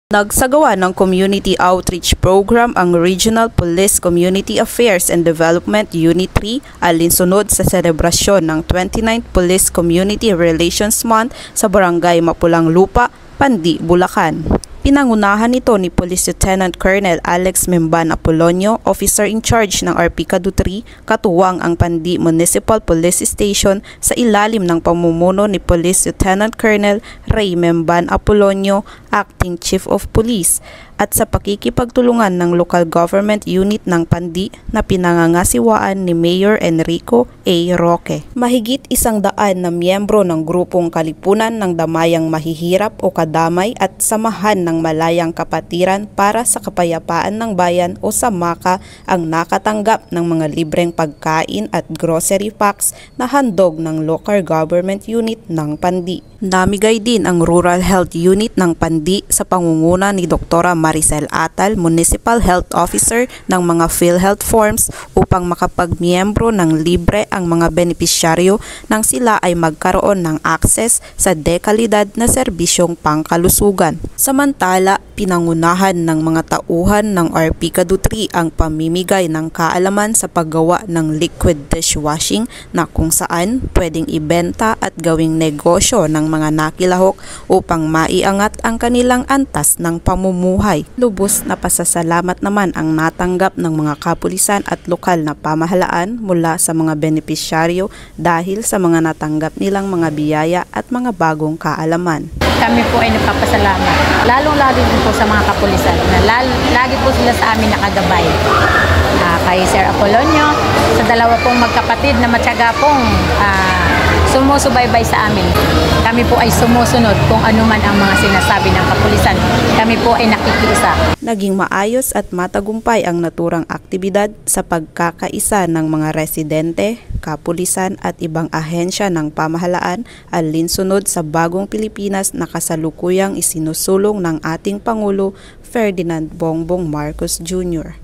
Nagsagawa ng Community Outreach Program ang Regional Police Community Affairs and Development Unit 3 alinsunod sa selebrasyon ng 29th Police Community Relations Month sa Barangay Mapulang Lupa, Pandi, Bulacan. Pinangunahan ito ni Police Lieutenant Colonel Alex Memban Apolonio, Officer in Charge ng RPCADU 3, katuwang ang Pandi Municipal Police Station sa ilalim ng pamumuno ni Police Lieutenant Colonel Ray Memban Apolonio, Acting Chief of Police, at sa pakikipagtulungan ng local government unit ng Pandi na pinangangasiwaan ni Mayor Enrico A. Roque. Mahigit 100 na miyembro ng grupong Kalipunan ng Damayang Mahihirap o Kadamay at Samahan ng Malayang Kapatiran para sa Kapayapaan ng Bayan o SAMAKA ang nakatanggap ng mga libreng pagkain at grocery packs na handog ng local government unit ng Pandi. Namigay din ang Rural Health Unit ng Pandi sa pangunguna ni Dr. Maricel Atal, Municipal Health Officer ng mga PhilHealth forms upang makapagmiyembro ng libre ang mga benepisyaryo nang sila ay magkaroon ng access sa dekalidad na serbisyong pangkalusugan. Samantala, pinangunahan ng mga tauhan ng RPCADU 3 ang pamimigay ng kaalaman sa paggawa ng liquid dishwashing na kung saan pwedeng ibenta at gawing negosyo ng mga nakilahok upang maiangat ang kanilang antas ng pamumuhay. Lubos na pasasalamat naman ang natanggap ng mga kapulisan at lokal na pamahalaan mula sa mga benepisyaryo dahil sa mga natanggap nilang mga biyaya at mga bagong kaalaman. Kami po ay nagpapasalamat, lalong-lalo din po sa mga kapulisan na lagi po sila sa amin nakagabay. Kay Sir Apolonio, sa dalawa pong magkapatid na matyaga pong sumusubaybay sa amin. Kami po ay sumusunod kung anuman ang mga sinasabi ng kapulisan. Kami po ay nakikiisa. Naging maayos at matagumpay ang naturang aktibidad sa pagkakaisa ng mga residente, kapulisan at ibang ahensya ng pamahalaan alinsunod sa bagong Pilipinas na kasalukuyang isinusulong ng ating Pangulo Ferdinand Bongbong Marcos Jr.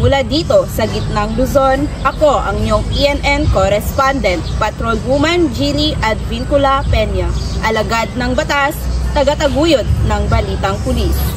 Mula dito sa gitnang Luzon, ako ang inyong PNN correspondent, Patrolwoman Ginny Advincula Peña, alagad ng batas, tagataguyod ng Balitang Pulis.